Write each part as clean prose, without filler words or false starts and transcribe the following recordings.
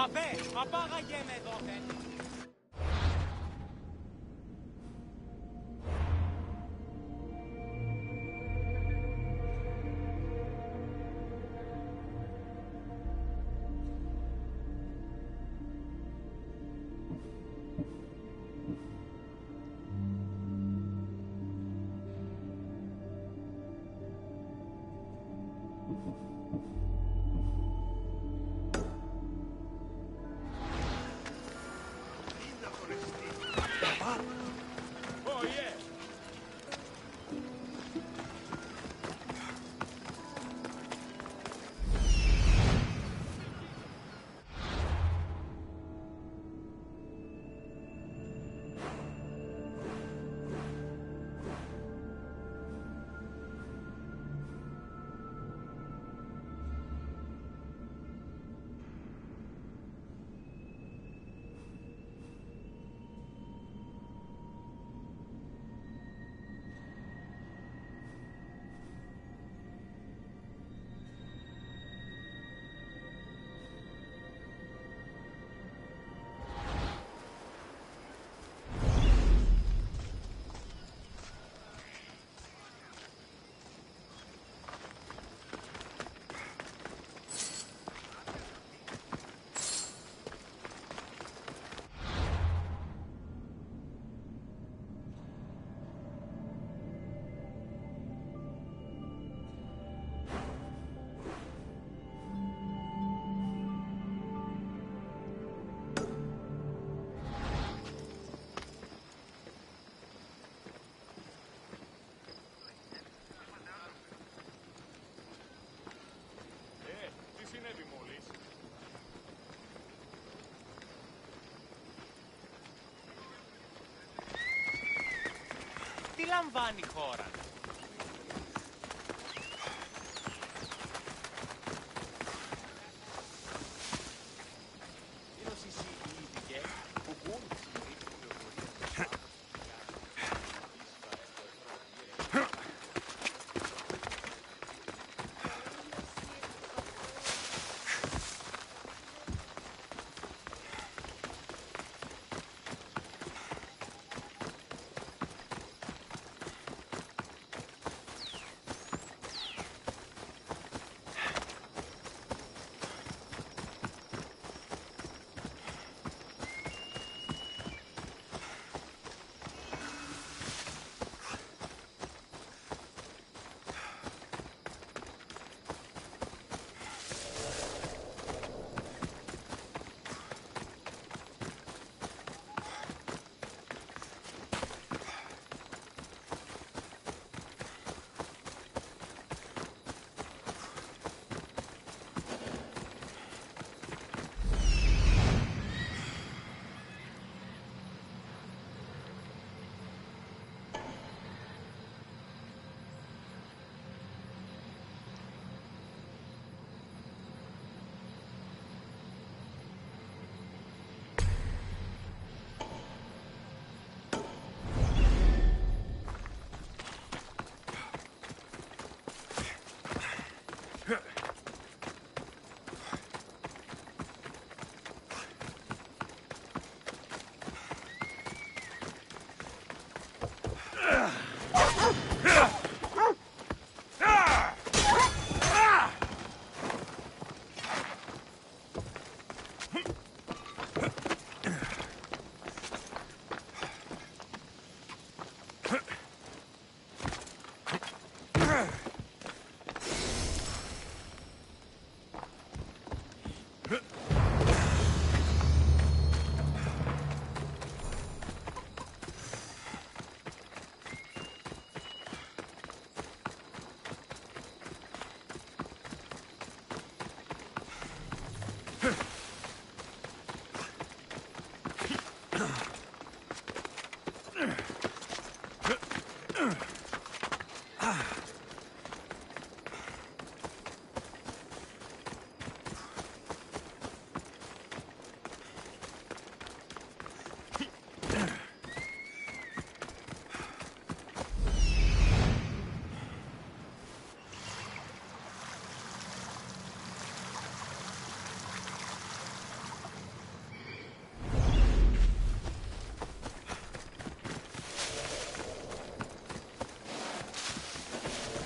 Παπέ, απάγαγε με δόθεν. Τι λαμβάνει η χώρα?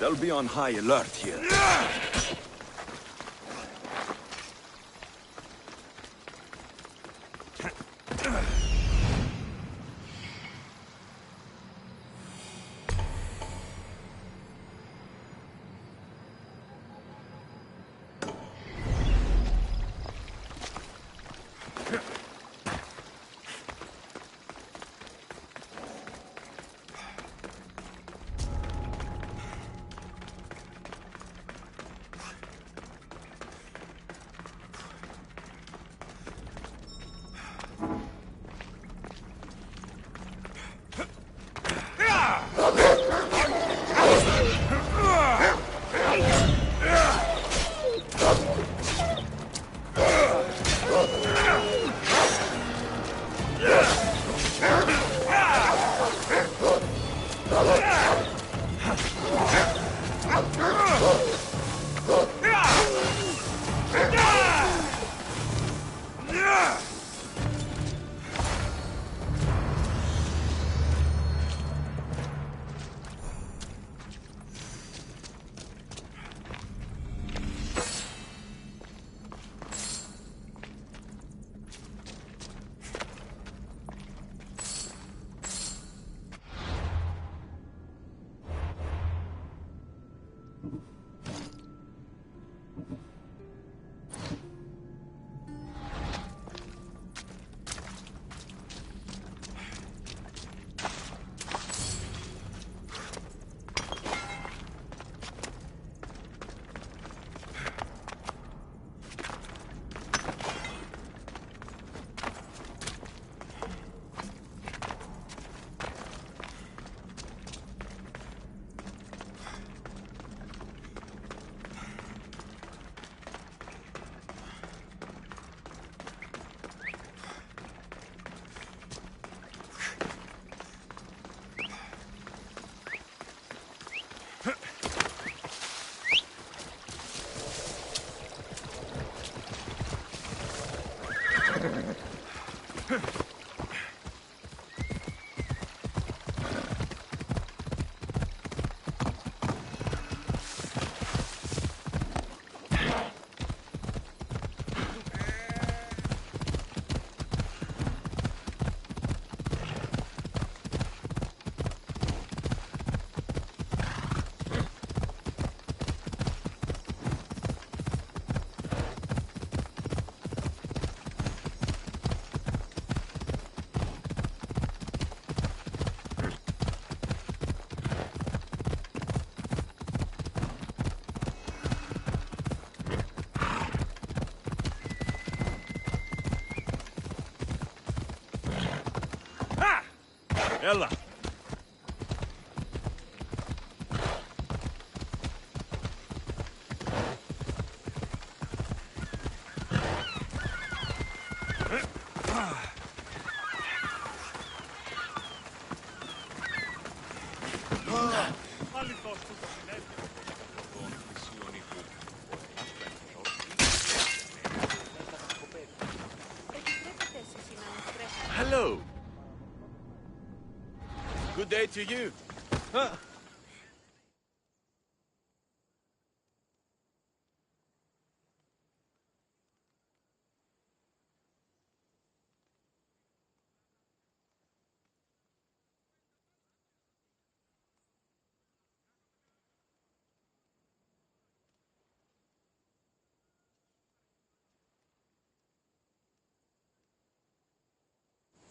They'll be on high alert here. يلا. Hello. Good day to you.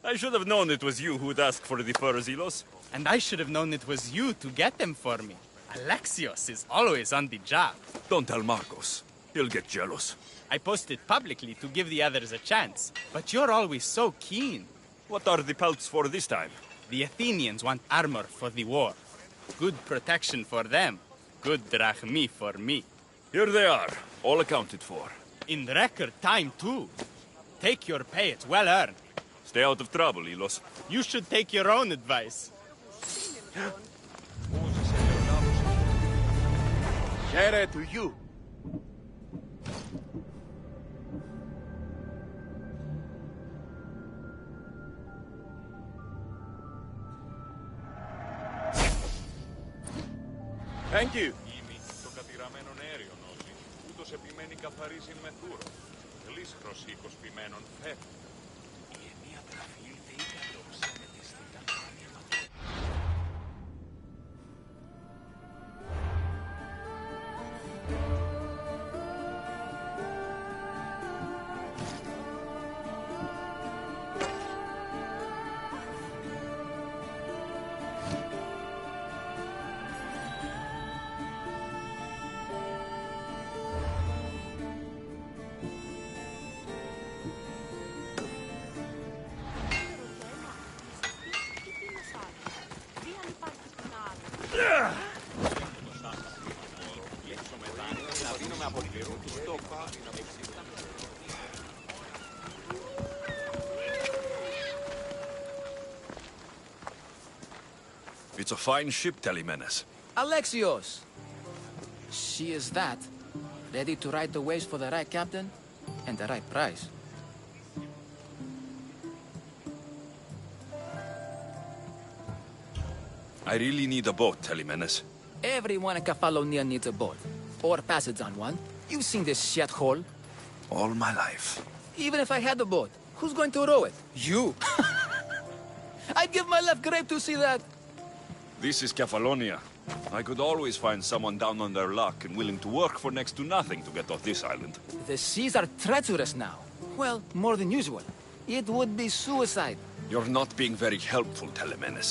I should have known it was you who'd ask for the fur, Zelos. And I should have known it was you to get them for me. Alexios is always on the job. Don't tell Marcos. He'll get jealous. I posted publicly to give the others a chance, but you're always so keen. What are the pelts for this time? The Athenians want armor for the war. Good protection for them. Good drachmi for me. Here they are, all accounted for. In record time, too. Take your pay, it's well earned. Stay out of trouble, Ilos. You should take your own advice. Share to you. Thank you. Ήμι το κατηραμένον αέριον όσοι, ούτως επιμένει καθαρίζειν με θούρο. Λύσχρος οίκος ποιμένων φεύγει. Η ενία τραφή ήλθε ή καλώς, ανετιστικά πάνημα. It's a fine ship, Telemenes. Alexios! She is that. Ready to ride the waves for the right captain and the right price. I really need a boat, Telemenes. Everyone in Kefalonia needs a boat. Or passage on one. You've seen this shithole. All my life. Even if I had a boat, who's going to row it? You! I'd give my left grape to see that. This is Kefalonia. I could always find someone down on their luck and willing to work for next to nothing to get off this island. The seas are treacherous now. Well, more than usual. It would be suicide. You're not being very helpful, Telemenes.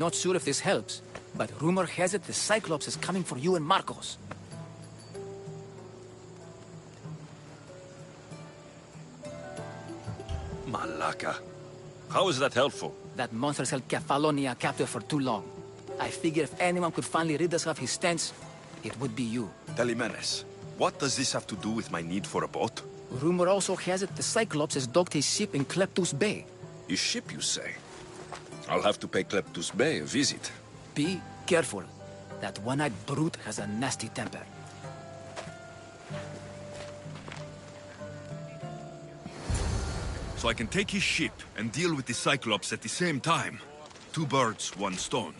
Not sure if this helps, but rumor has it the Cyclops is coming for you and Marcos. Malaka. How is that helpful? That monster's held Kefalonia captive for too long. I figure if anyone could finally rid us of his stench, it would be you. Telemenes, what does this have to do with my need for a boat? Rumor also has it the Cyclops has docked his ship in Kleptus Bay. His ship, you say? I'll have to pay Kleptus Bay a visit. Be careful. That one-eyed brute has a nasty temper. So I can take his ship and deal with the Cyclops at the same time. Two birds, one stone.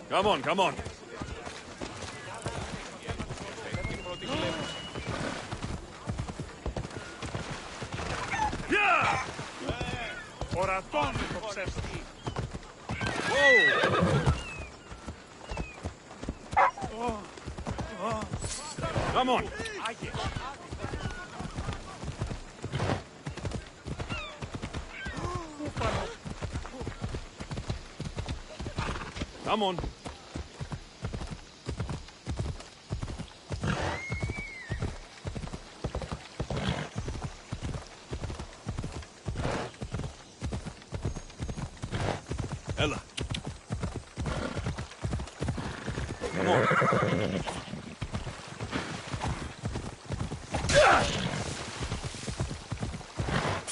Come on, come on. Ορατών το ψεύτη. Come on. Come on. Ella. Come on.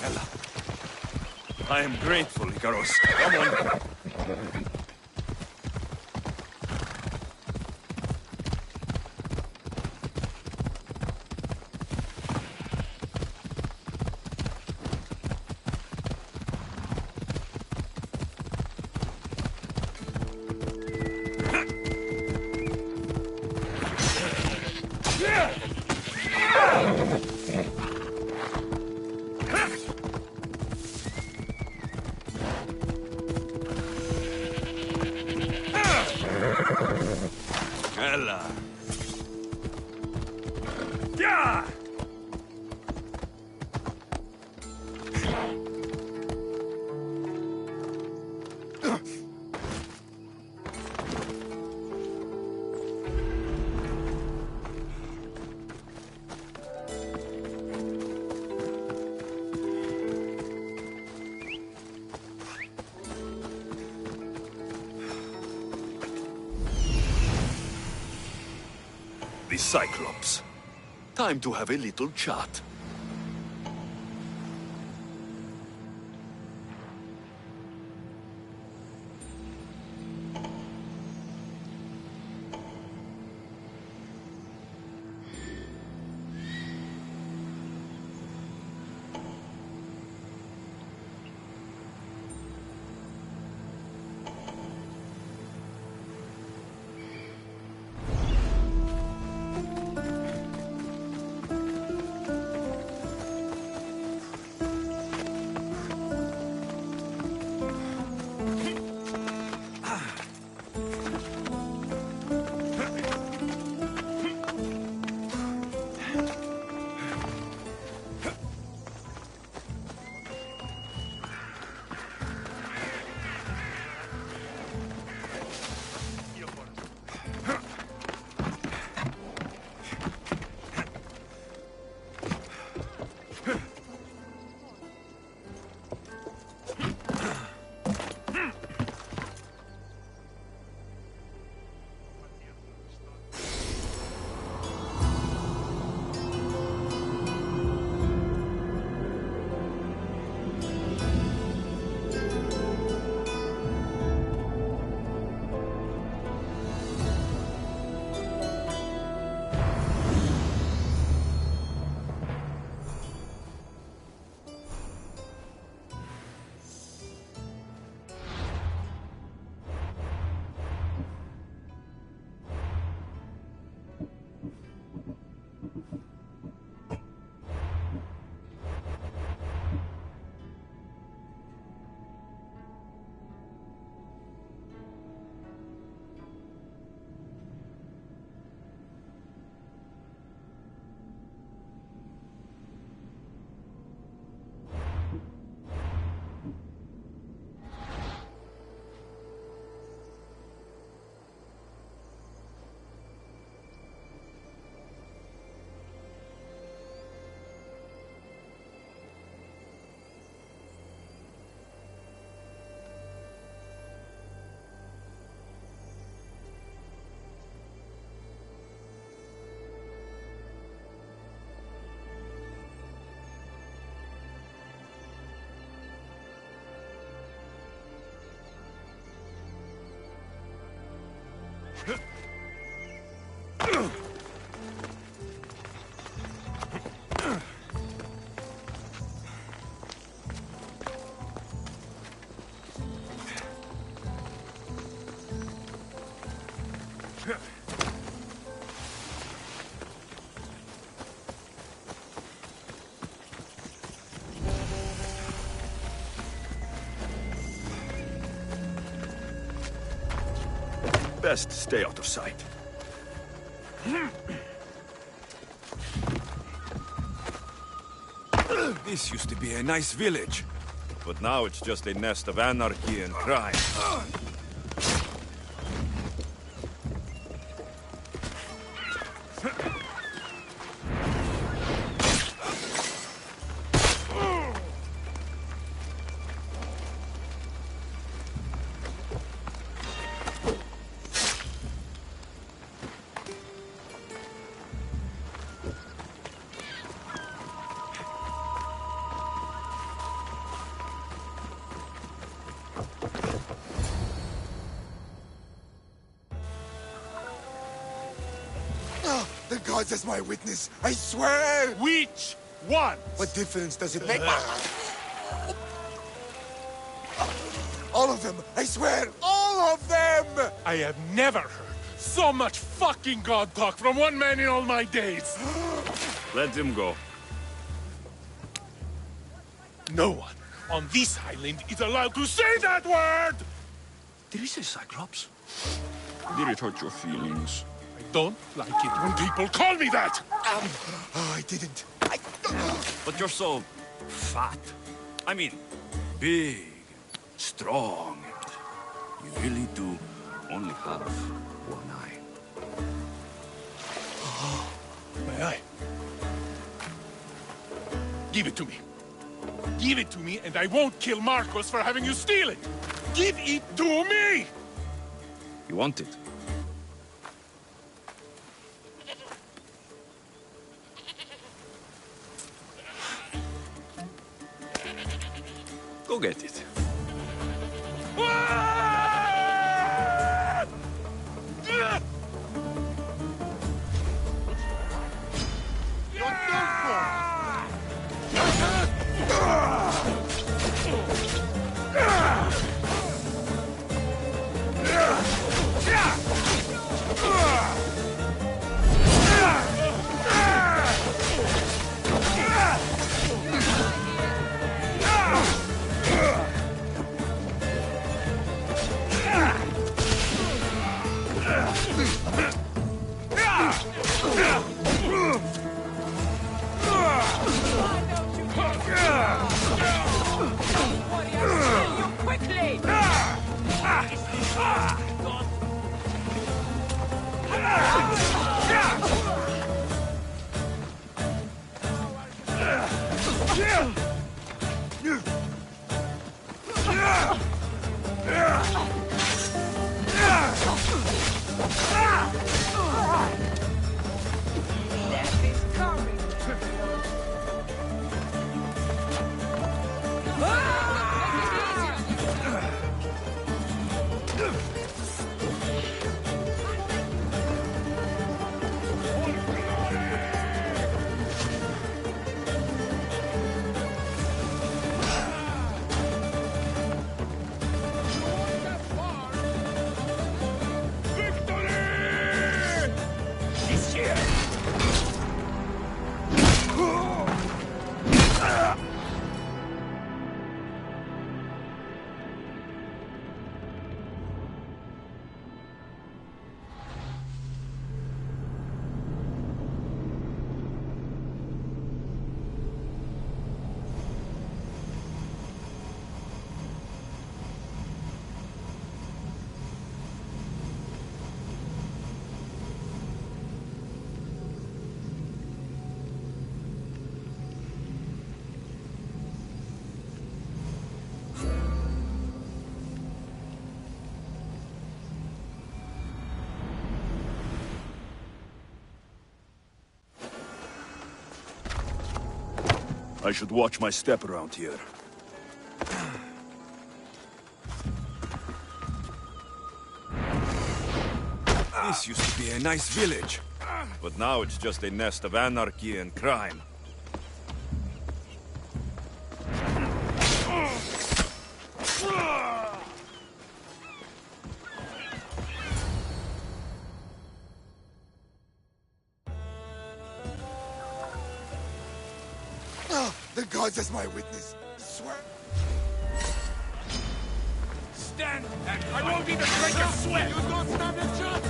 Ella. I am grateful, Icaros. Come on. Ella. Yeah! The Cyclops. Time to have a little chat. Best stay out of sight. This used to be a nice village, but now it's just a nest of anarchy and crime. The gods as my witness, I swear! Which one? What difference does it make? All of them! I swear, all of them! I have never heard so much fucking god talk from one man in all my days. Let him go. No one on this island is allowed to say that word! Did he say Cyclops? Did it hurt your feelings? I don't like it when people call me that! Oh, I didn't. But you're so fat. I mean, big, strong. You really do only have one eye. My eye. Give it to me. Give it to me and I won't kill Marcos for having you steal it! Give it to me! You want it? Go get it. I should watch my step around here. This used to be a nice village. But now it's just a nest of anarchy and crime. The gods as my witness. I swear. Stand back! I won't even break a sweat! You don't stand a chance!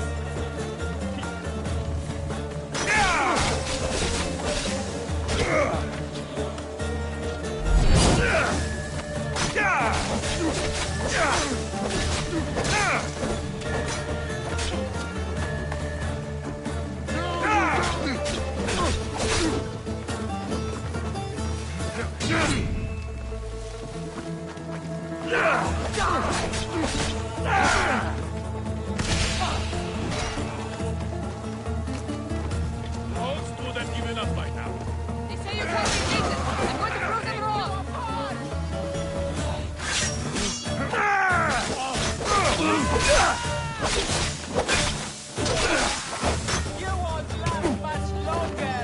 Most would have given up by now. They say you're trying to be decent. I'm going to prove them wrong. You won't last much longer.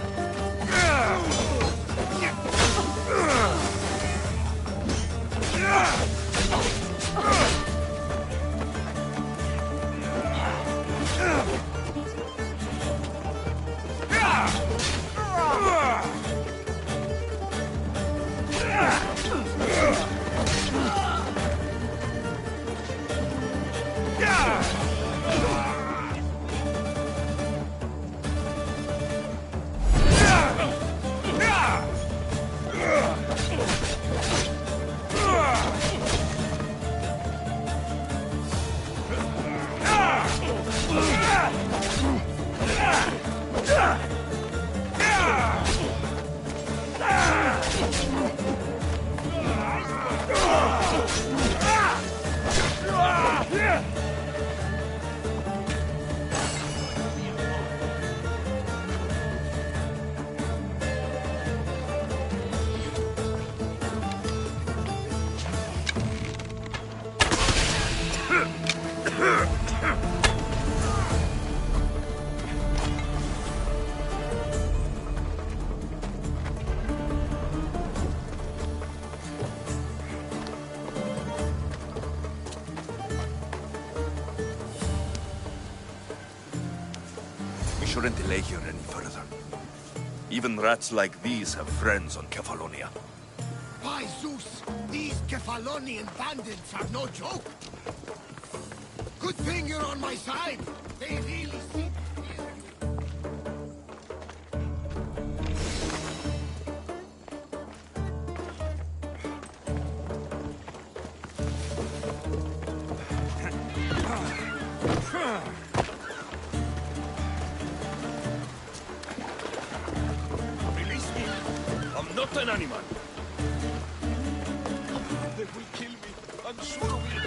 We shouldn't delay here any further. Even rats like these have friends on Kefalonia. By Zeus, these Kefalonian bandits are no joke. Good thing you're on my side. They really seem... Release me! I'm not an animal! They will kill me. I'm sure of it.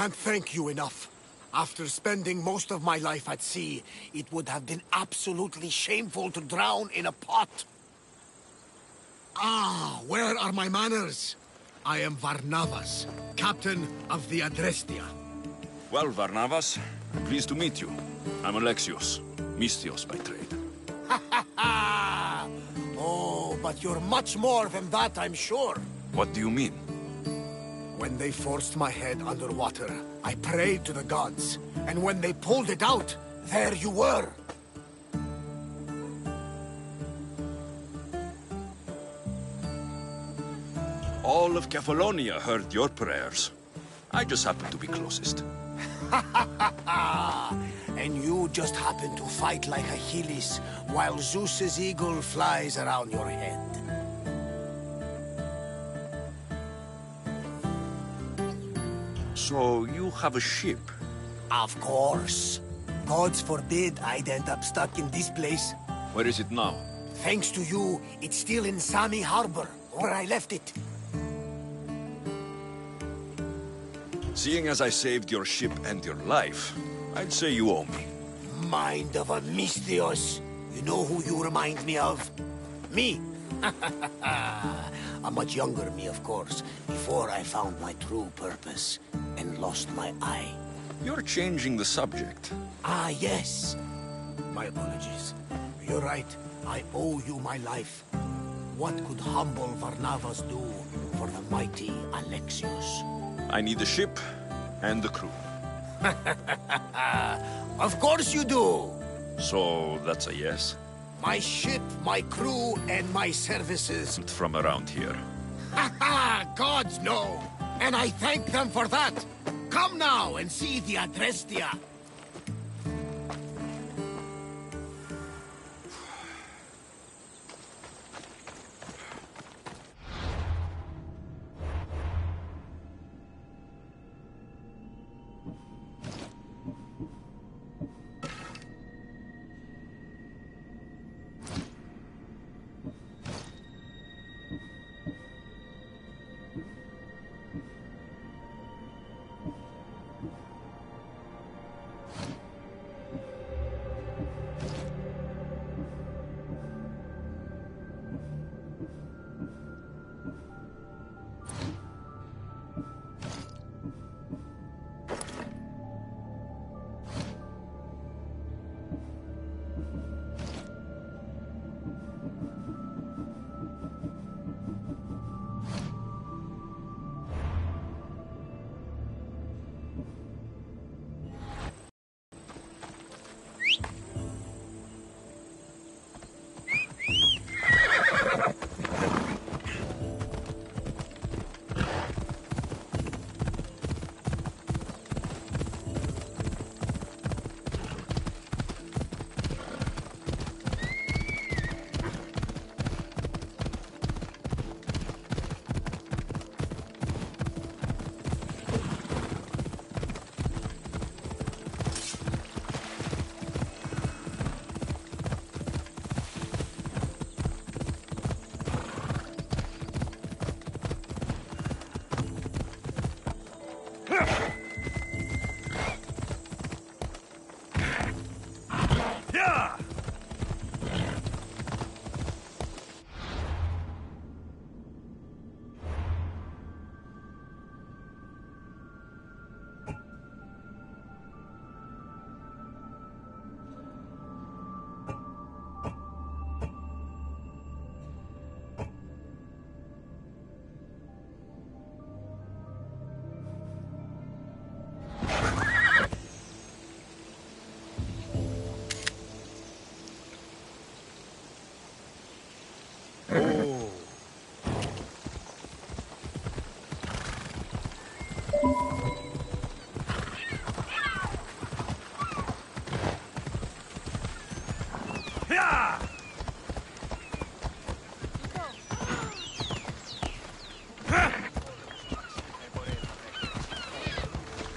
can't thank you enough. After spending most of my life at sea, it would have been absolutely shameful to drown in a pot. Ah, where are my manners? I am Varnavas, captain of the Adrestia. Well, Varnavas, pleased to meet you. I'm Alexios, Mystios by trade. Oh, but you're much more than that, I'm sure. What do you mean? When they forced my head underwater, I prayed to the gods. And when they pulled it out, there you were. All of Kefalonia heard your prayers. I just happen to be closest. And you just happen to fight like Achilles, while Zeus's eagle flies around your head. So you have a ship? Of course. Gods forbid I'd end up stuck in this place. Where is it now? Thanks to you, it's still in Sami Harbor, where I left it. Seeing as I saved your ship and your life, I'd say you owe me. Mind of a Mystios. You know who you remind me of? Me. A much younger me, of course, before I found my true purpose and lost my eye. You're changing the subject. Ah, yes. My apologies. You're right. I owe you my life. What could humble Varnavas do for the mighty Alexios? I need the ship and the crew. Of course you do! So that's a yes? My ship, my crew, and my services. From around here. Ha ha! Gods know! And I thank them for that! Come now and see the Adrestia!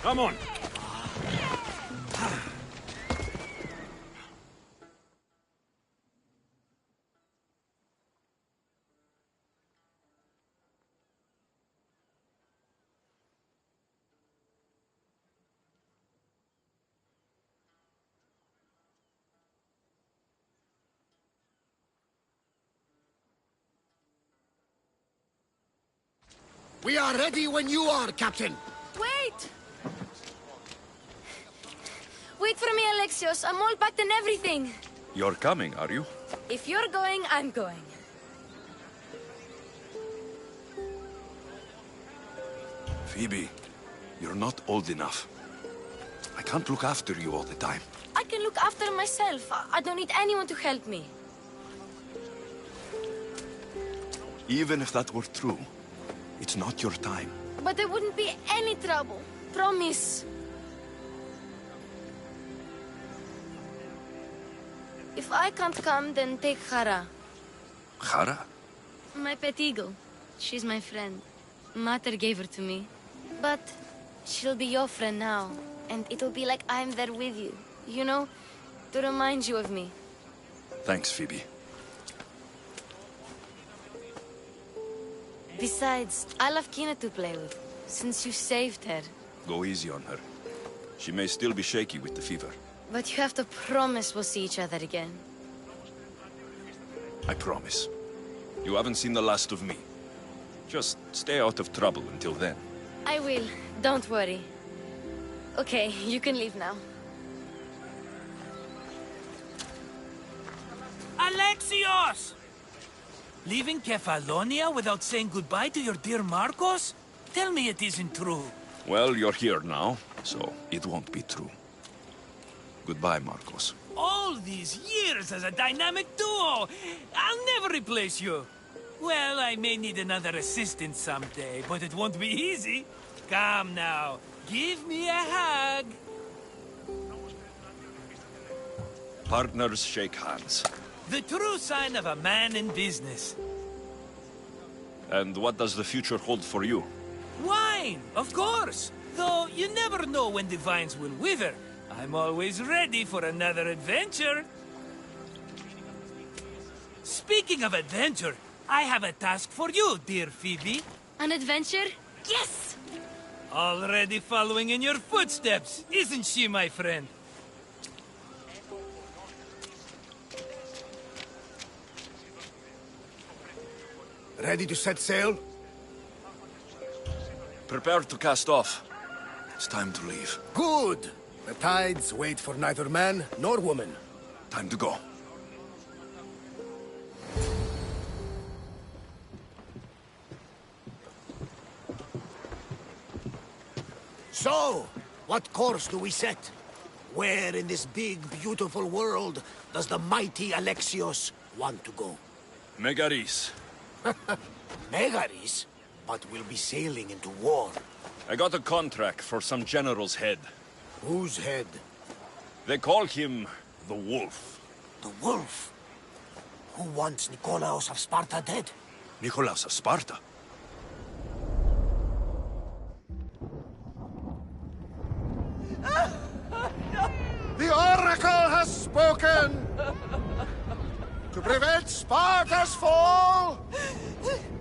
Come on! We are ready when you are, Captain. Wait! Wait for me, Alexios. I'm all packed and everything. You're coming, are you? If you're going, I'm going. Phoebe, you're not old enough. I can't look after you all the time. I can look after myself. I don't need anyone to help me. Even if that were true, it's not your time. But there wouldn't be any trouble. Promise. If I can't come, then take Hara. Hara? My pet eagle. She's my friend. Mater gave her to me. But she'll be your friend now. And it'll be like I'm there with you. You know? To remind you of me. Thanks, Phoebe. Besides, I'll have Kina to play with. Since you saved her. Go easy on her. She may still be shaky with the fever. But you have to promise we'll see each other again. I promise. You haven't seen the last of me. Just stay out of trouble until then. I will. Don't worry. Okay, you can leave now. Alexios! Leaving Kefalonia without saying goodbye to your dear Marcos? Tell me it isn't true. Well, you're here now, so it won't be true. Goodbye, Marcos. All these years as a dynamic duo! I'll never replace you! Well, I may need another assistant someday, but it won't be easy. Come now, give me a hug. Partners shake hands. The true sign of a man in business. And what does the future hold for you? Wine, of course! Though you never know when the vines will wither. I'm always ready for another adventure. Speaking of adventure, I have a task for you, dear Phoebe. An adventure? Yes! Already following in your footsteps, isn't she, my friend? Ready to set sail? Prepare to cast off. It's time to leave. Good! The tides wait for neither man nor woman. Time to go. So, what course do we set? Where in this big, beautiful world does the mighty Alexios want to go? Megaris. Megaris? But we'll be sailing into war. I got a contract for some general's head. Whose head? They call him the Wolf. The wolf? Who wants Nikolaos of Sparta dead? Nikolaos of Sparta? The Oracle has spoken! To prevent Sparta's fall,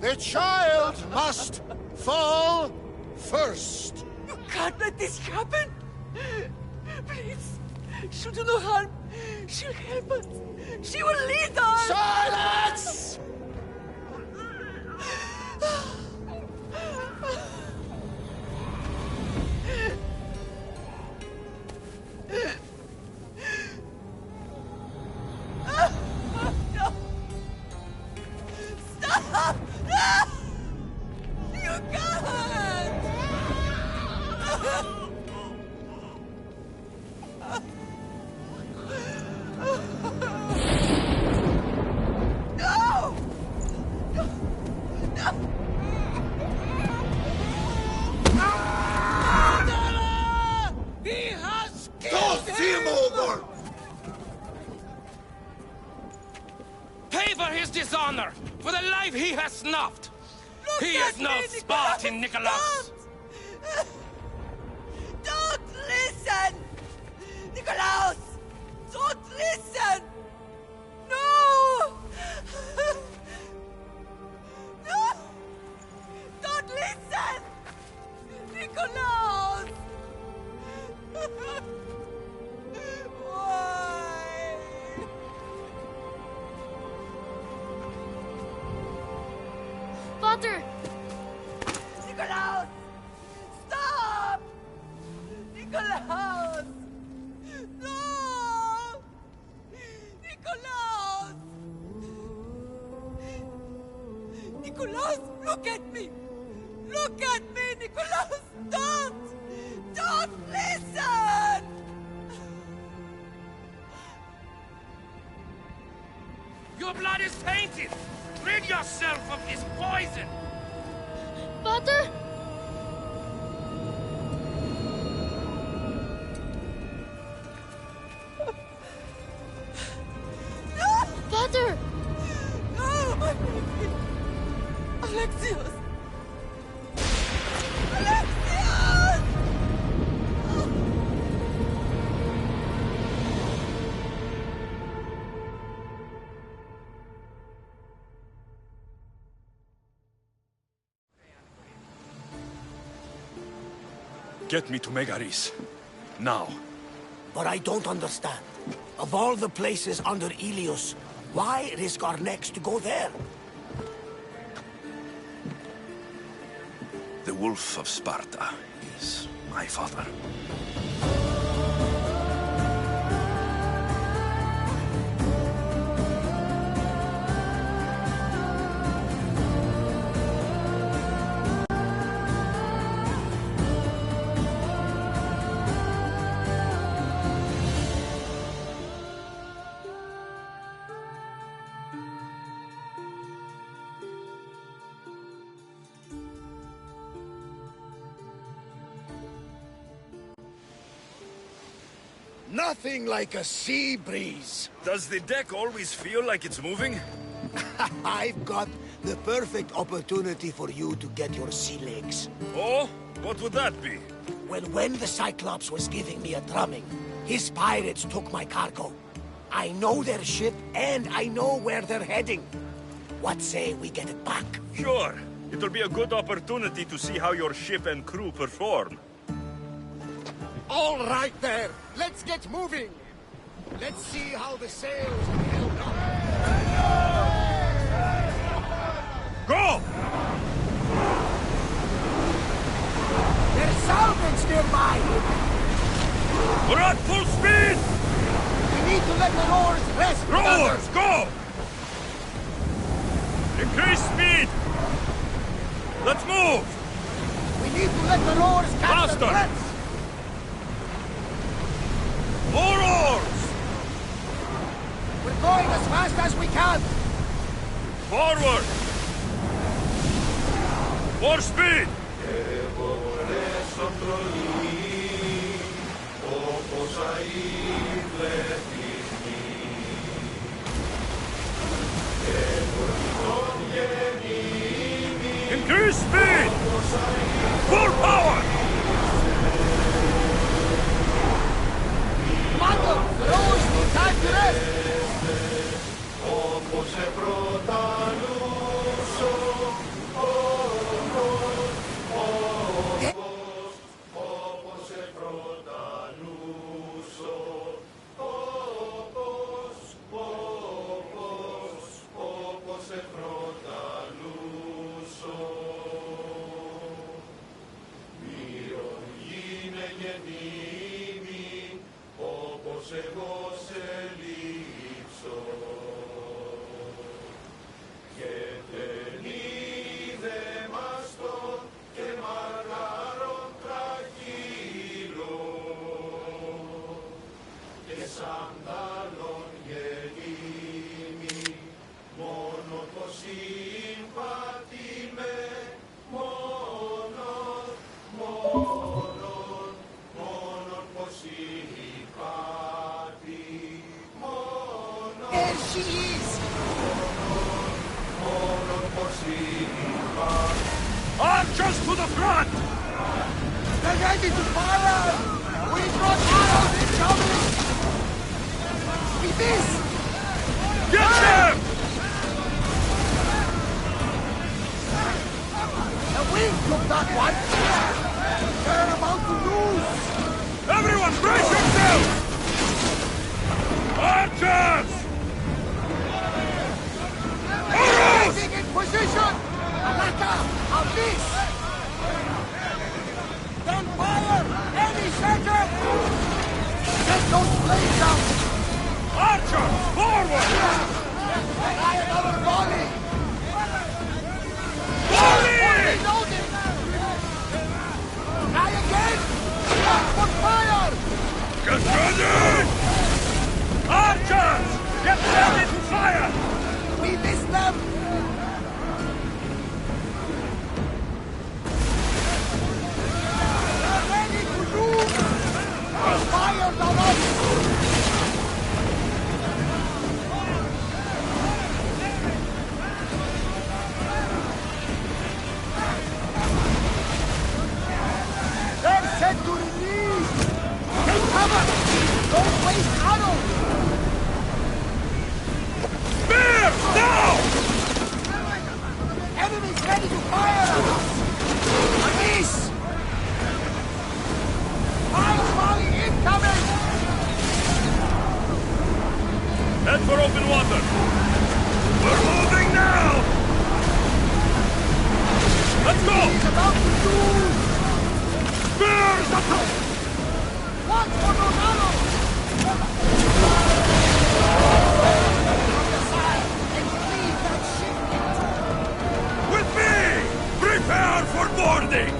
the child must fall first. You can't let this happen! Please, she'll do no harm. She'll help us. She will lead us! Silence! Stop! No! You can't! No! No! He has killed him! Over! Pay for his dishonor, for the life he has snuffed. He is no Spartan, Nikolaos. Don't listen! Nikolaos! Don't listen! No! No! Don't listen! Nikolaos! Why? Potter! Nicholas, look at me! Look at me, Nicholas! Don't! Don't listen! Your blood is tainted! Rid yourself of this poison! Father? No! Father! No, my baby! Alexios! Alexios! Get me to Megaris. Now. But I don't understand. Of all the places under Ilios, why risk our necks to go there? The Wolf of Sparta is my father. Nothing like a sea breeze. Does the deck always feel like it's moving? I've got the perfect opportunity for you to get your sea legs. Oh? What would that be? Well, when the Cyclops was giving me a drumming, his pirates took my cargo. I know their ship, and I know where they're heading. What say we get it back? Sure. It'll be a good opportunity to see how your ship and crew perform. All right there. Let's get moving. Let's see how the sails have held up. Go! There's salvage nearby. We're at full speed! We need to let the oars rest. Rowers, go! Increase speed! Let's move! We need to let the oars catch the Faster! threads. More oars! We're going as fast as we can. Forward! More speed! Increase speed! Full power! Mando, the oars need time to rest. There she is! Archers to the front! They're ready to fire! We brought arrows and javelins! We miss! Get them! The wind took that one! They're about to lose! Everyone brace yourselves! Archers! Arrows! Getting in position! Alaka! I'll miss! Don't fire! Any second! Get those blades out! Archers, forward! Try another volley! ready to fire at us! Amis! Miles volley incoming! Head for open water! We're moving now! Let's go! He's about to do... Spears up! Watch for those arrows! On the side and leave that ship intact! With me! Prepare for boarding!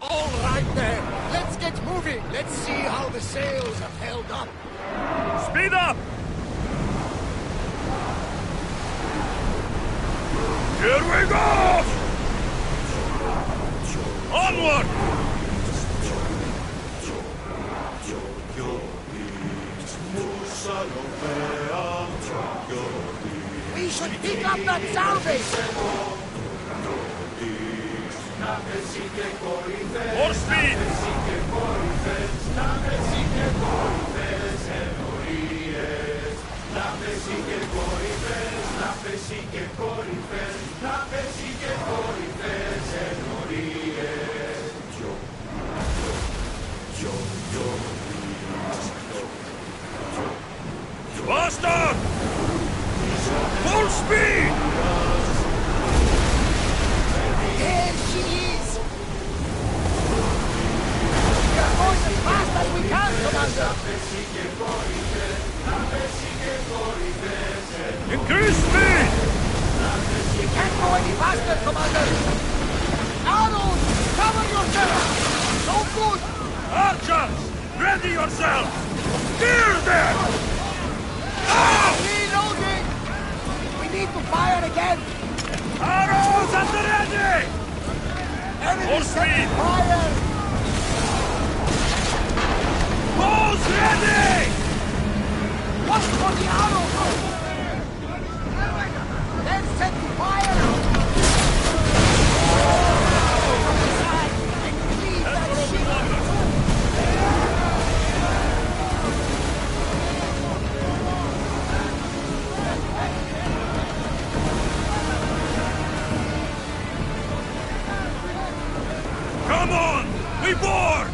All right there. Let's get moving. Let's see how the sails have held up. Speed up! Here we go! Onward! We should pick up that salvage! More speed! Faster! Full speed! There she is! We are going as fast as we can, Commander! Increase speed! We can't go any faster, Commander! Arrows! Cover yourself! So good! Archers! Ready yourselves! Steer them! Reloading! We need to fire again! Arrows at the ready! Enemy More setting speed! fire! Watch for the arrows! Then set fire! Side and leave that ship! Come on! We board!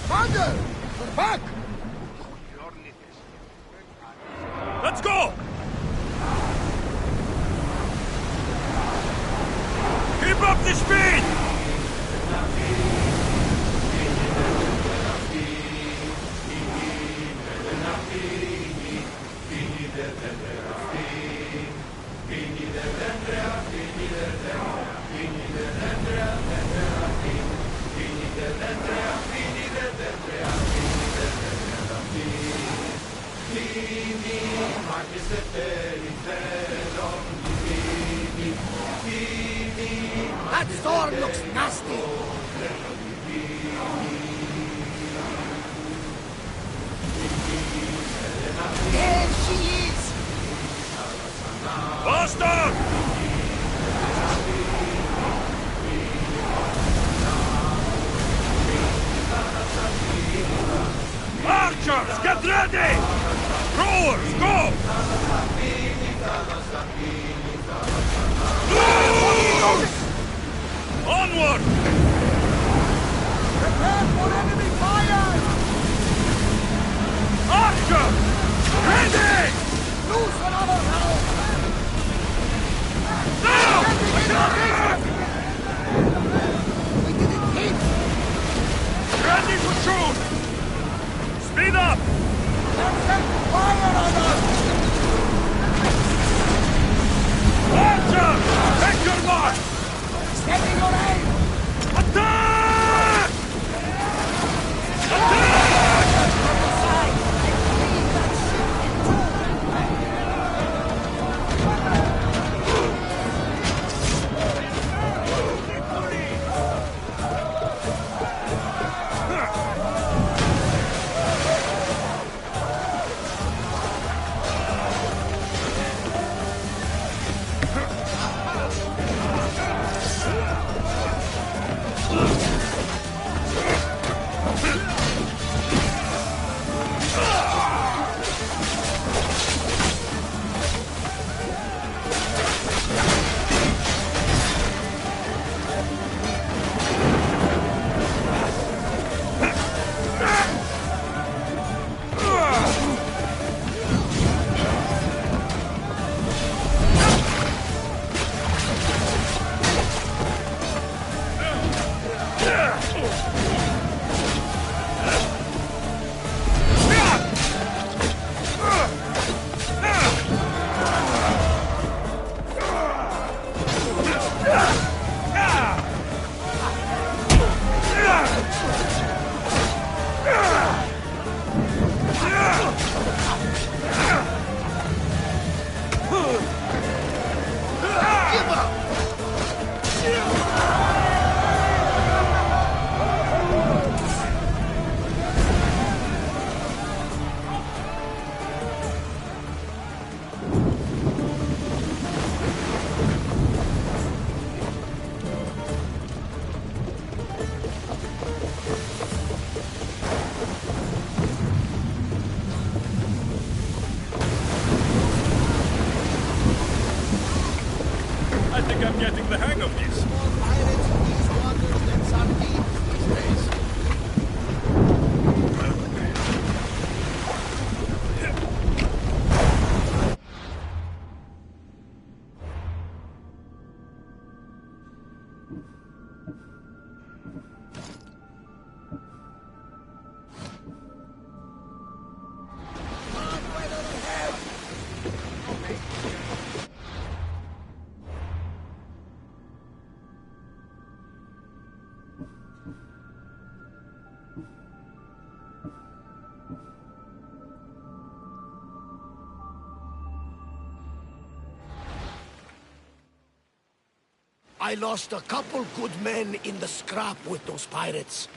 Commander! We're back! Let's go! Keep up the speed! That storm looks nasty! There she is! Faster! Archers, get ready! Rowers, go! Onward! Prepare for enemy fire! Archers! Ready! Loose another round! Now! We didn't hit! Ready to shoot! Speed up! Let's set fire on us! Archers! Take your mark! Steady your aim! Attack! Attack! Side and leave that ship in two! There's more pirates in these waters than sardines these days. I lost a couple good men in the scrap with those pirates.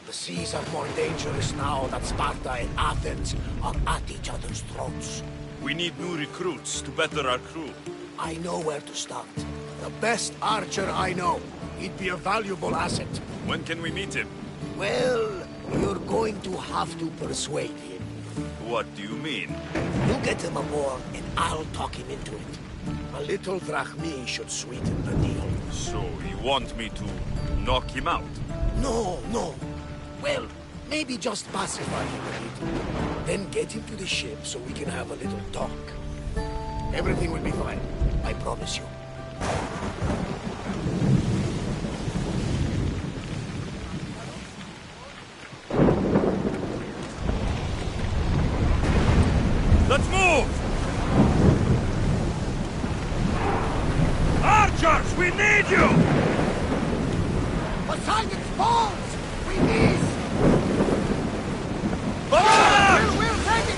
The seas are more dangerous now that Sparta and Athens are at each other's throats. We need new recruits to better our crew. I know where to start. The best archer I know. He'd be a valuable asset. When can we meet him? Well, you're going to have to persuade him. What do you mean? You get him aboard and I'll talk him into it. A little drachmi should sweeten the deal. So, you want me to knock him out? No, no. Well, maybe just pacify him a little. Then get him to the ship so we can have a little talk. Everything will be fine. I promise you. Let's move! Archers, we need you! Poseidon's balls! We need! We're ready!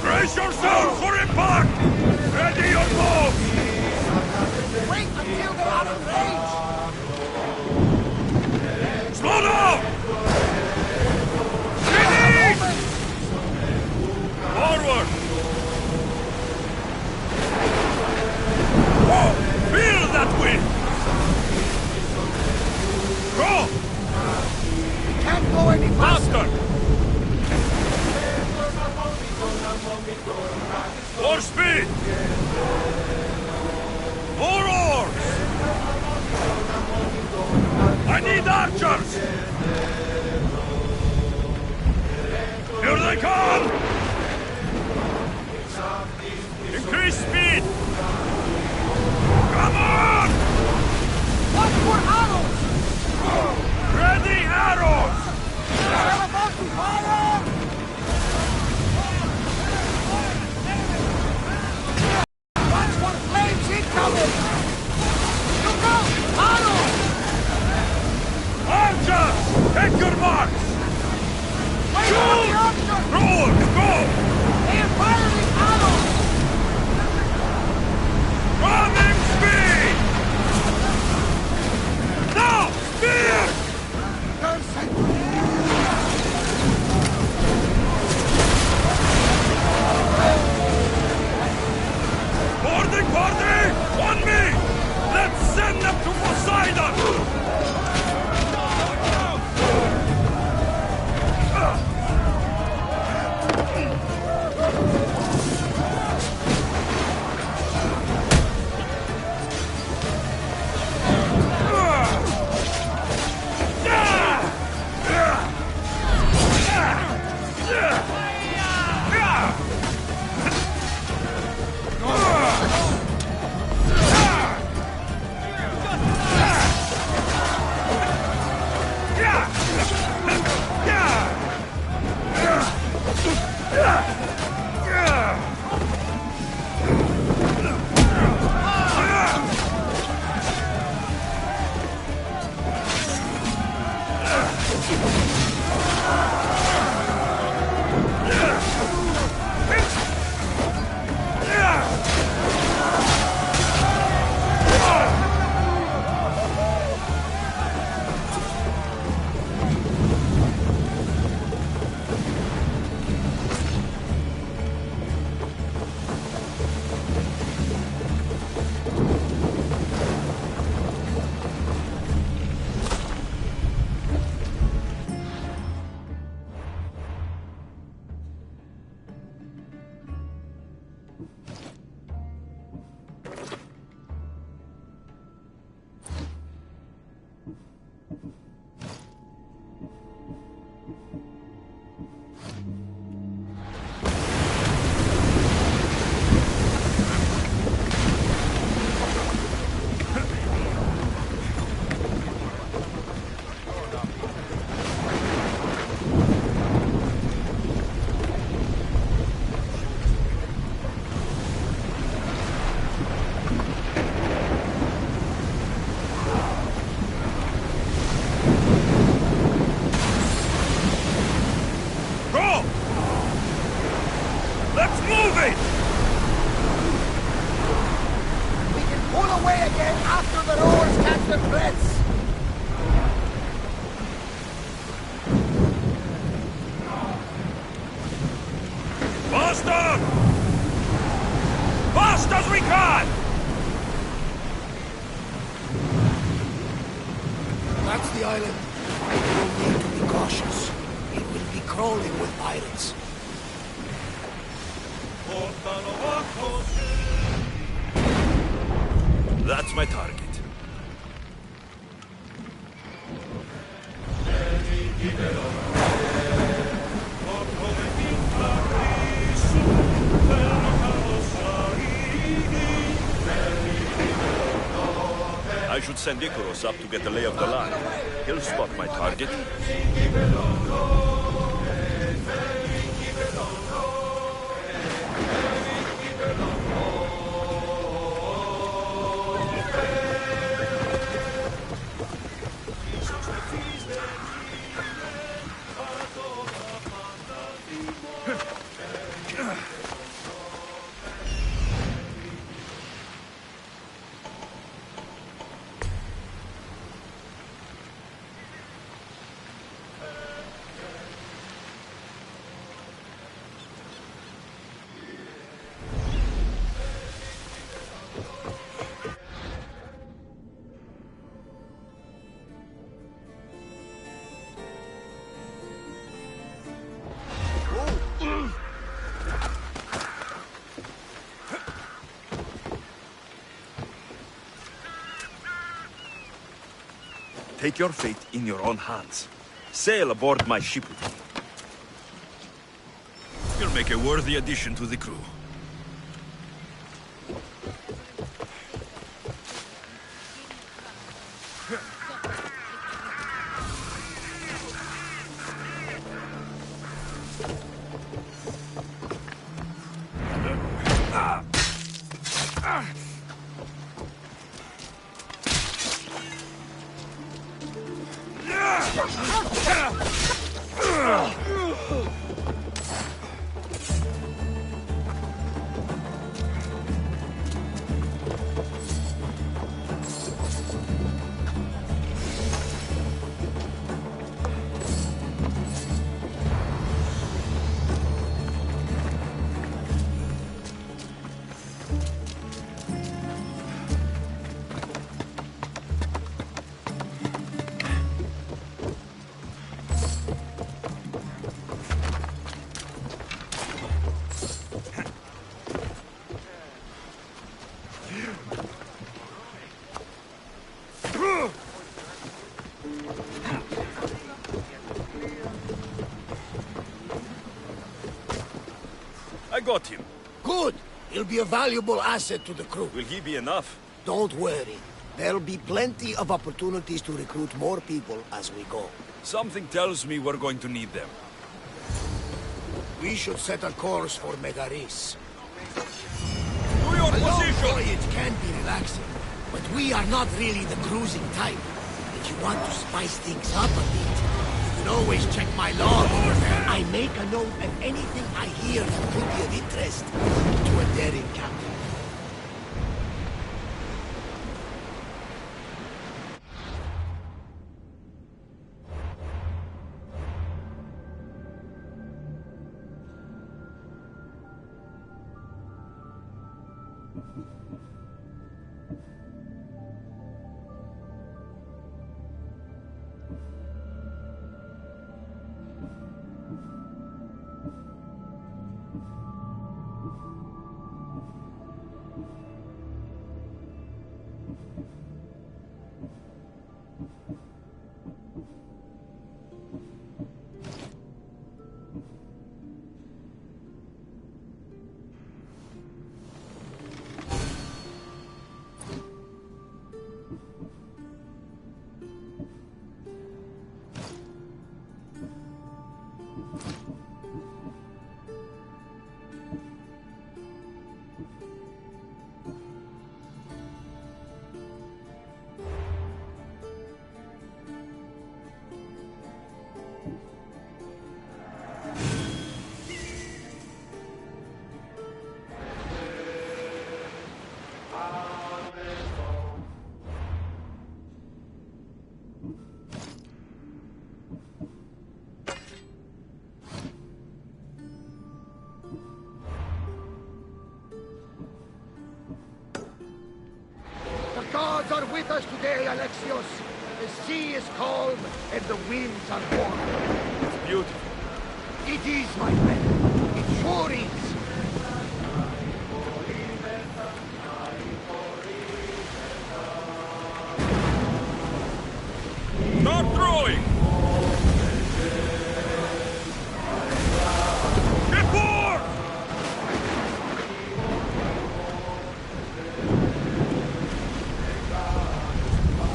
Brace yourselves for impact! Ready your bows! Wait until they're out of range! Slow down! Forward! Whoa! Feel that wind! Go! Can't go any faster! More speed! More oars! I need archers! Here they come! Increase speed! Come on! Watch for arrows! Ready arrows! They're about to fire! Watch for flames incoming! Look out! Arrows! Archers! Take your marks! Wait for the archers! Roll! Go! They are firing arrows! Running speed! Now! Spear! After the rowers catch their breaths! Faster! Fast as we can! That's the island. We'll need to be cautious. It will be crawling with pirates. That's my target. I should send Icarus up to get the lay of the land. He'll spot my target. Take your fate in your own hands. Sail aboard my ship with me. You'll make a worthy addition to the crew. I got him. Good! He'll be a valuable asset to the crew. Will he be enough? Don't worry. There'll be plenty of opportunities to recruit more people as we go. Something tells me we're going to need them. We should set a course for Megaris. To your A long position! voyage can be relaxing, but we are not really the cruising type. If you want to spice things up a bit, you can always check my log. I make a note of anything I hear that could be of interest to a daring captain. are with us today, Alexios. The sea is calm and the winds are warm. It's beautiful. It is, my friend. It sure is. Start throwing! Get board!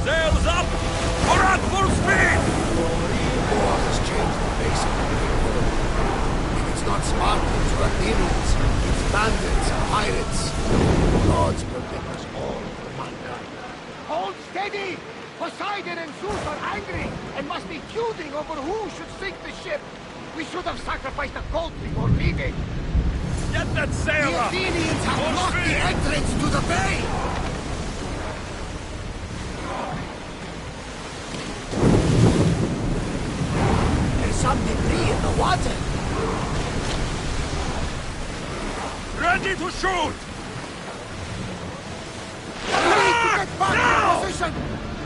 Sails up! Or at full speed! War has changed the face of the world. If it's not Spartans or Athenians, it's bandits and pirates. Gods protect us all from mankind. Hold steady! Poseidon and Zeus are angry and must be feuding over who should sink the ship. We should have sacrificed a goat before leaving. Get that sail The up! Athenians have Full blocked the speed! entrance to the bay! There's some debris in the water. Ready to shoot! We need to get back to position!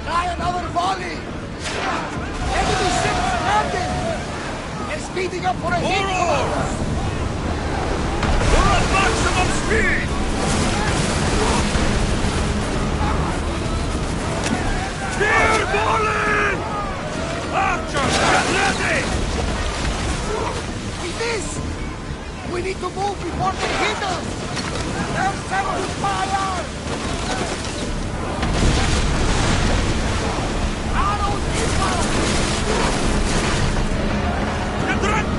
Try another volley! Enemy ships landing! They're speeding up for a hit! We're at maximum speed! Spear balling! Archers, get ready! It is! We need to move before they hit us! They're setting fire! Arrows inbound! Get ready!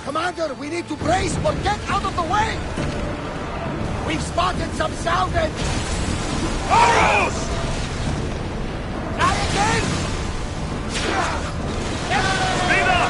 Commander, we need to brace, but get out of the way! We've spotted some salvage! Arrows! Try again! Speed up!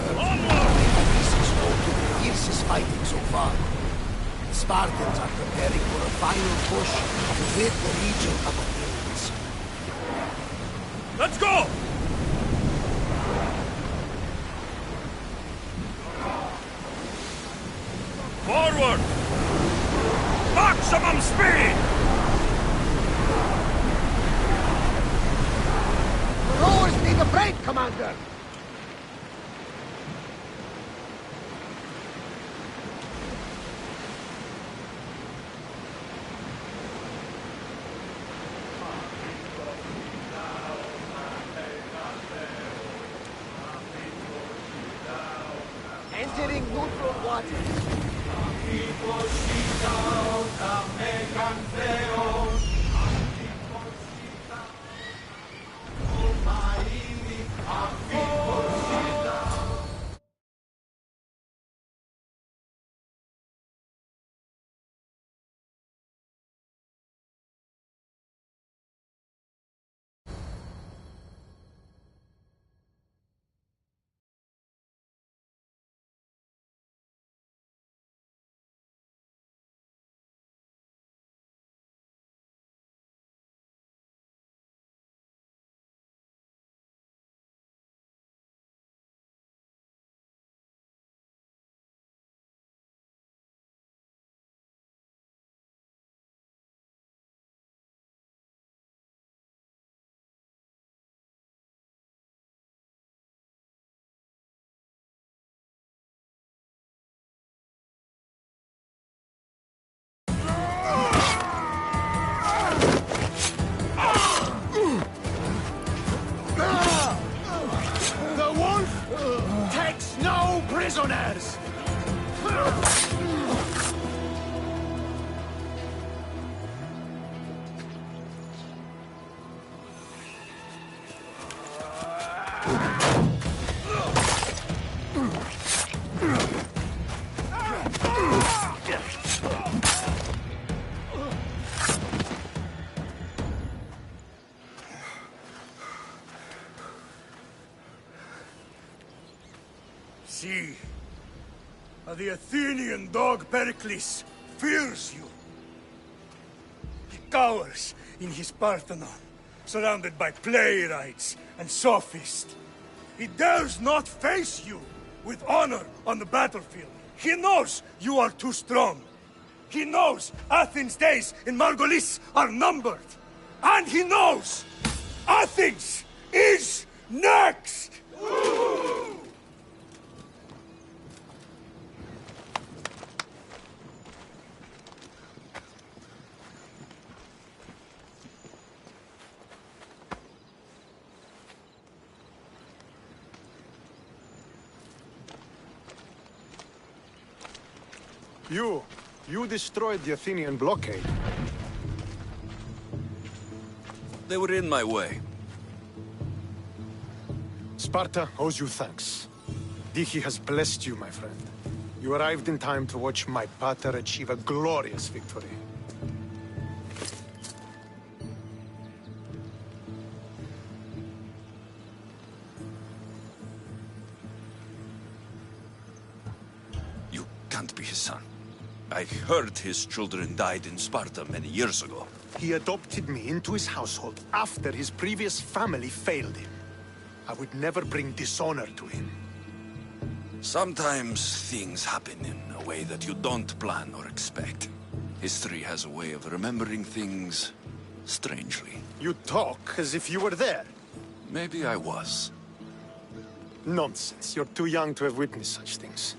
This is home to the fiercest fighting so far. The Spartans are preparing for a final push to rid the region of Athenians. Let's go! Forward! Maximum speed! The rowers need a break, Commander! Entering neutral waters. The wolf takes no prisoners! See, the Athenian dog Pericles fears you. He cowers in his Parthenon, surrounded by playwrights and sophists. He dares not face you with honor on the battlefield. He knows you are too strong. He knows Athens' days in Margolis are numbered. And he knows Athens is next! You destroyed the Athenian blockade. They were in my way. Sparta owes you thanks. Dichi has blessed you, my friend. You arrived in time to watch my pater achieve a glorious victory. You can't be his son. I heard his children died in Sparta many years ago. He adopted me into his household after his previous family failed him. I would never bring dishonor to him. Sometimes things happen in a way that you don't plan or expect. History has a way of remembering things strangely. You talk as if you were there. Maybe I was. Nonsense. You're too young to have witnessed such things.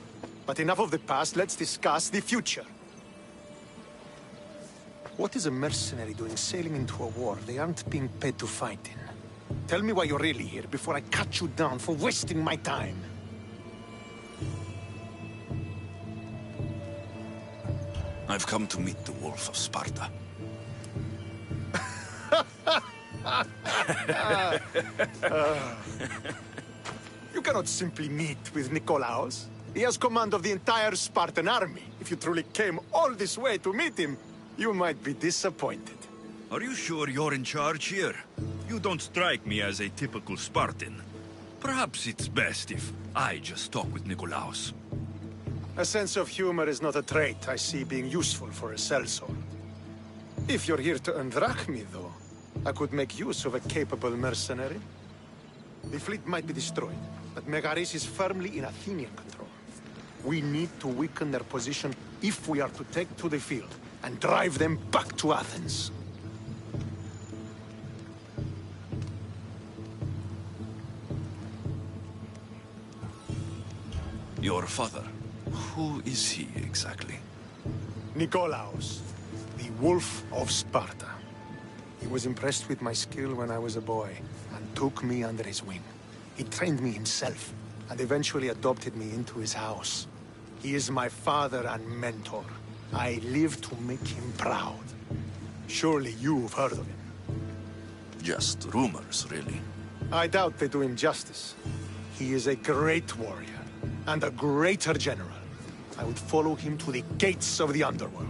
But enough of the past, let's discuss the future. What is a mercenary doing sailing into a war they aren't being paid to fight in? Tell me why you're really here before I cut you down for wasting my time. I've come to meet the Wolf of Sparta. You cannot simply meet with Nikolaos. He has command of the entire Spartan army. If you truly came all this way to meet him, you might be disappointed. Are you sure you're in charge here? You don't strike me as a typical Spartan. Perhaps it's best if I just talk with Nikolaos. A sense of humor is not a trait I see being useful for a sellsword. If you're here to earn drachmi, though, I could make use of a capable mercenary. The fleet might be destroyed, but Megaris is firmly in Athenian control. We need to weaken their position if we are to take to the field and drive them back to Athens. Your father, who is he exactly? Nikolaos, the Wolf of Sparta. He was impressed with my skill when I was a boy and took me under his wing. He trained me himself and eventually adopted me into his house. He is my father and mentor. I live to make him proud. Surely you've heard of him. Just rumors, really. I doubt they do him justice. He is a great warrior and a greater general. I would follow him to the gates of the underworld.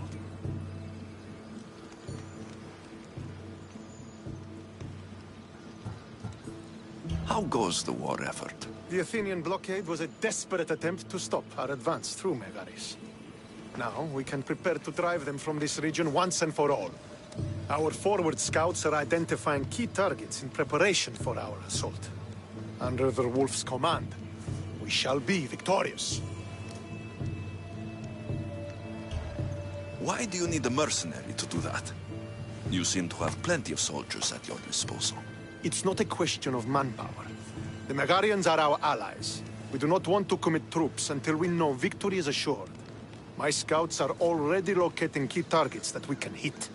How goes the war effort? The Athenian blockade was a desperate attempt to stop our advance through Megaris. Now, we can prepare to drive them from this region once and for all. Our forward scouts are identifying key targets in preparation for our assault. Under the Wolf's command, we shall be victorious. Why do you need a mercenary to do that? You seem to have plenty of soldiers at your disposal. It's not a question of manpower. The Megarians are our allies. We do not want to commit troops until we know victory is assured. My scouts are already locating key targets that we can hit.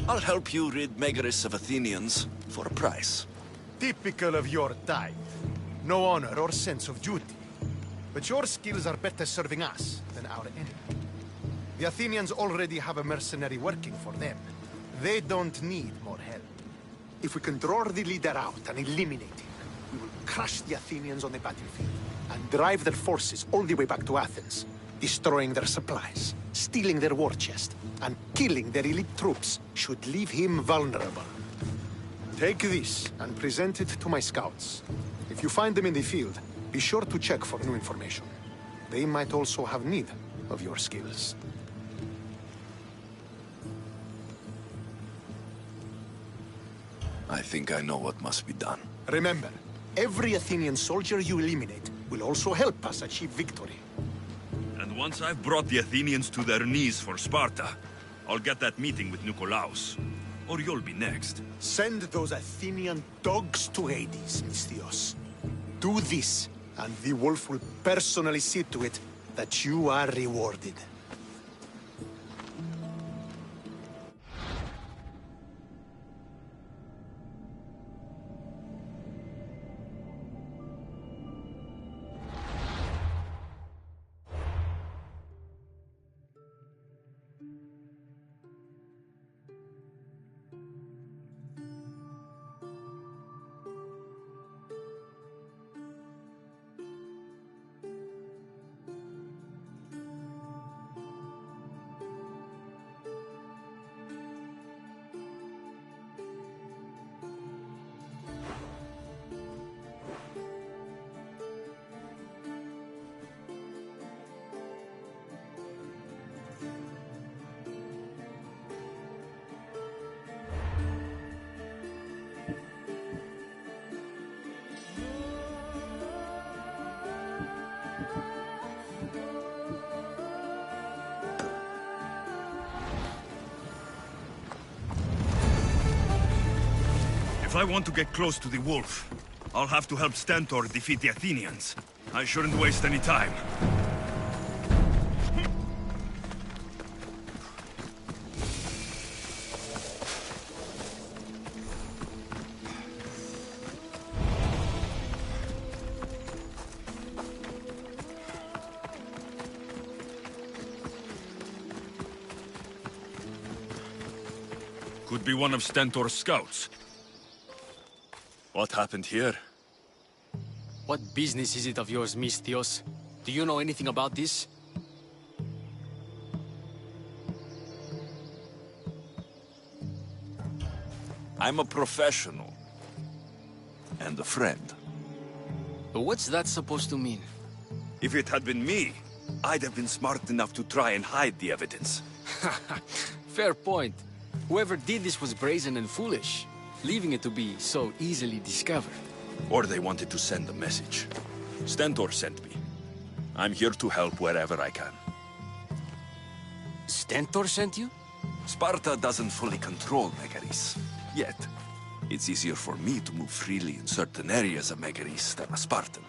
I'll help you rid Megaris of Athenians for a price. Typical of your type. No honor or sense of duty. But your skills are better serving us than our enemy. The Athenians already have a mercenary working for them. They don't need more help. If we can draw the leader out and eliminate him, we will crush the Athenians on the battlefield and drive their forces all the way back to Athens, destroying their supplies, stealing their war chest, and killing their elite troops should leave him vulnerable. Take this and present it to my scouts. If you find them in the field, be sure to check for new information. They might also have need of your skills. I think I know what must be done. Remember, every Athenian soldier you eliminate will also help us achieve victory. And once I've brought the Athenians to their knees for Sparta, I'll get that meeting with Nikolaos. Or you'll be next. Send those Athenian dogs to Hades, Misthios. Do this, and the Wolf will personally see to it that you are rewarded. If I want to get close to the Wolf, I'll have to help Stentor defeat the Athenians. I shouldn't waste any time. Could be one of Stentor's scouts. What happened here? What business is it of yours, Misthios? Do you know anything about this? I'm a professional. And a friend. What's that supposed to mean? If it had been me, I'd have been smart enough to try and hide the evidence. Fair point. Whoever did this was brazen and foolish, leaving it to be so easily discovered. Or they wanted to send a message. Stentor sent me. I'm here to help wherever I can. Stentor sent you? Sparta doesn't fully control Megaris, yet. It's easier for me to move freely in certain areas of Megaris than a Spartan.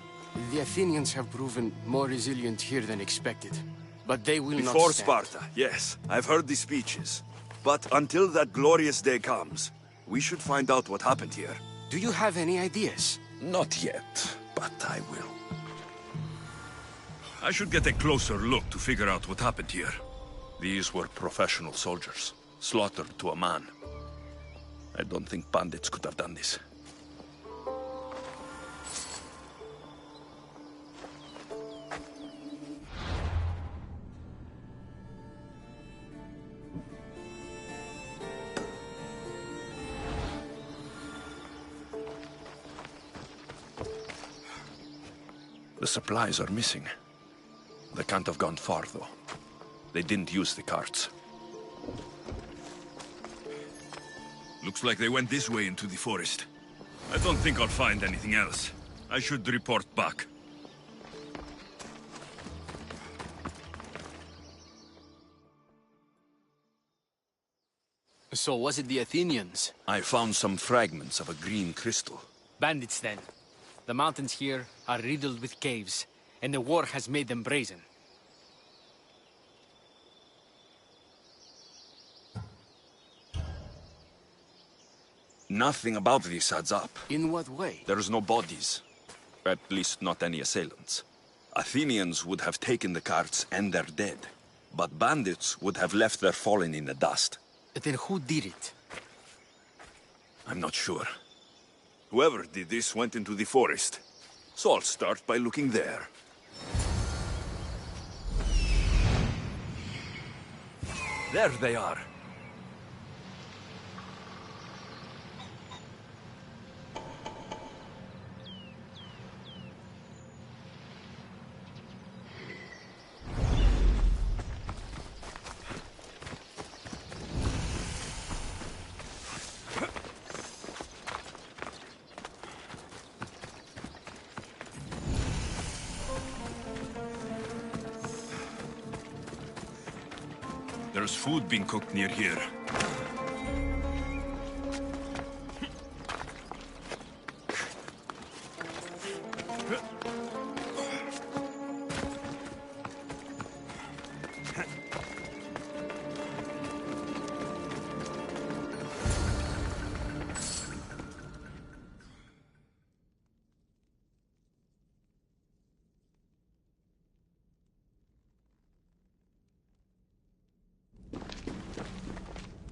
The Athenians have proven more resilient here than expected. But they will not Before stand. Sparta, yes. I've heard the speeches. But until that glorious day comes, we should find out what happened here. Do you have any ideas? Not yet, but I will. I should get a closer look to figure out what happened here. These were professional soldiers, slaughtered to a man. I don't think bandits could have done this. The supplies are missing. They can't have gone far, though. They didn't use the carts. Looks like they went this way into the forest. I don't think I'll find anything else. I should report back. So was it the Athenians? I found some fragments of a green crystal. Bandits, then. The mountains here are riddled with caves, and the war has made them brazen. Nothing about this adds up. In what way? There's no bodies. At least not any assailants. Athenians would have taken the carts and their dead. But bandits would have left their fallen in the dust. Then who did it? I'm not sure. Whoever did this went into the forest. So I'll start by looking there. There they are. There's food being cooked near here.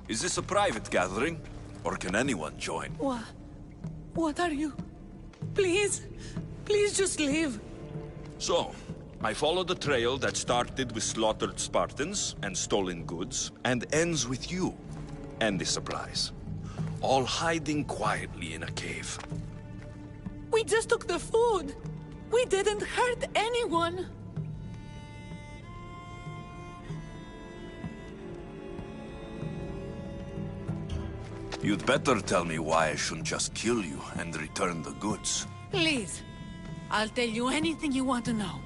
Is this a private gathering? Or can anyone join? What are you? Please, please just leave. So, I followed a trail that started with slaughtered Spartans and stolen goods, and ends with you and the supplies. All hiding quietly in a cave. We just took the food. We didn't hurt anyone. You'd better tell me why I shouldn't just kill you and return the goods. Please, I'll tell you anything you want to know.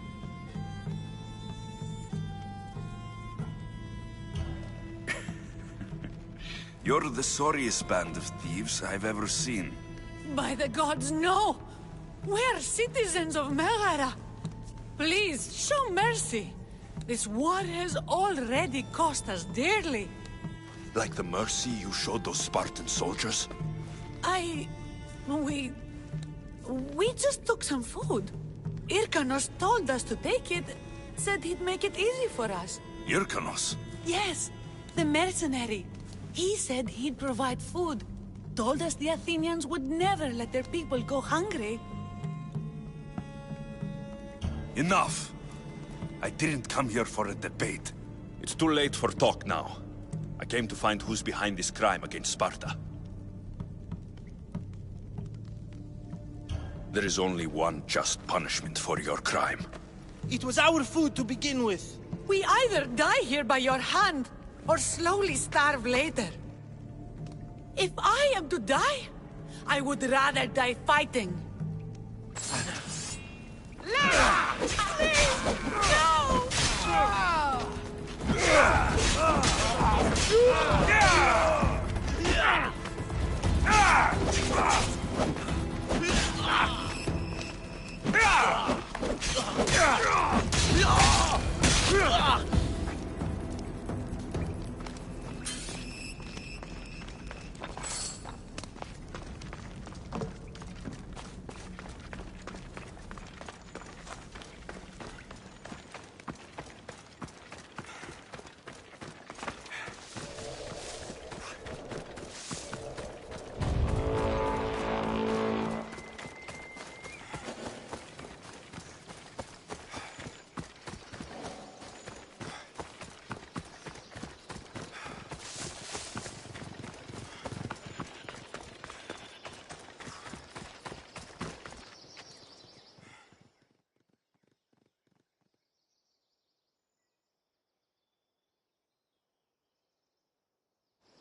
You're the sorriest band of thieves I've ever seen. By the gods, no! We're citizens of Megara. Please, show mercy. This war has already cost us dearly. Like the mercy you showed those Spartan soldiers? We just took some food. Irkanos told us to take it, said he'd make it easy for us. Irkanos? Yes, the mercenary. He said he'd provide food. Told us the Athenians would never let their people go hungry. Enough! I didn't come here for a debate. It's too late for talk now. I came to find who's behind this crime against Sparta. There is only one just punishment for your crime. It was our food to begin with. We either die here by your hand, or slowly starve later. If I am to die, I would rather die fighting.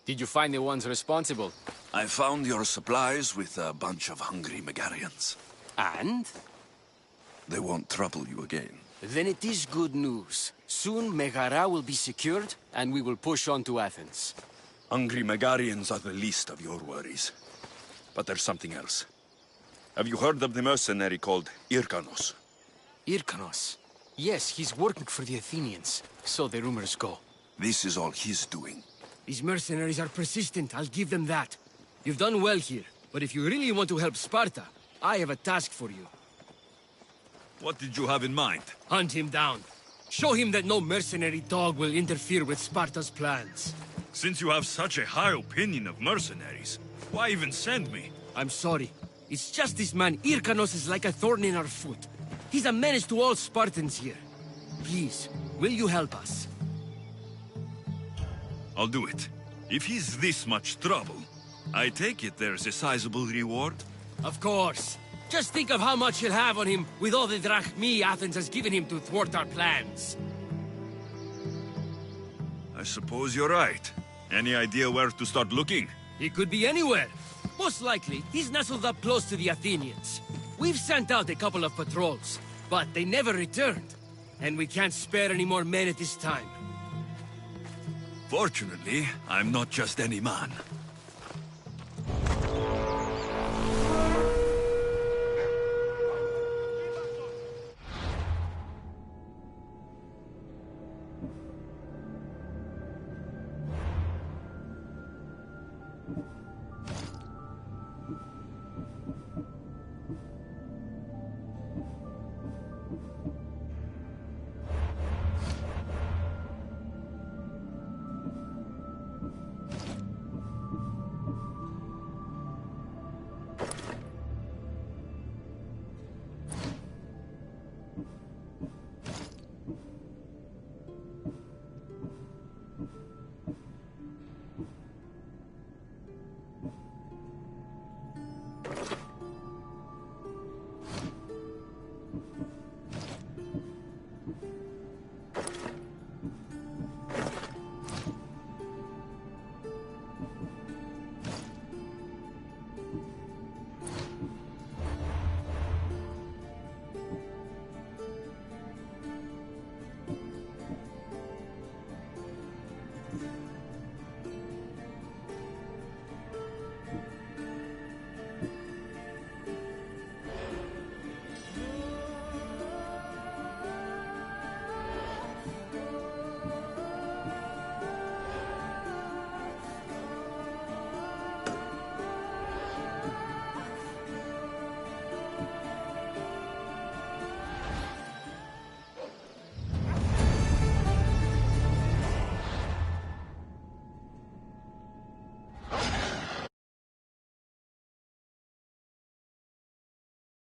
Did you find the ones responsible? I found your supplies with a bunch of hungry Megarians. And? They won't trouble you again. Then it is good news. Soon Megara will be secured, and we will push on to Athens. Hungry Megarians are the least of your worries. But there's something else. Have you heard of the mercenary called Irkanos? Irkanos? Yes, he's working for the Athenians. So the rumors go. This is all he's doing. These mercenaries are persistent, I'll give them that. You've done well here, but if you really want to help Sparta, I have a task for you. What did you have in mind? Hunt him down. Show him that no mercenary dog will interfere with Sparta's plans. Since you have such a high opinion of mercenaries, why even send me? I'm sorry. It's just this man, Irkanos, is like a thorn in our foot. He's a menace to all Spartans here. Please, will you help us? I'll do it. If he's this much trouble, I take it there's a sizable reward? Of course. Just think of how much he'll have on him with all the drachmi Athens has given him to thwart our plans. I suppose you're right. Any idea where to start looking? He could be anywhere. Most likely, he's nestled up close to the Athenians. We've sent out a couple of patrols, but they never returned. And we can't spare any more men at this time. Fortunately, I'm not just any man.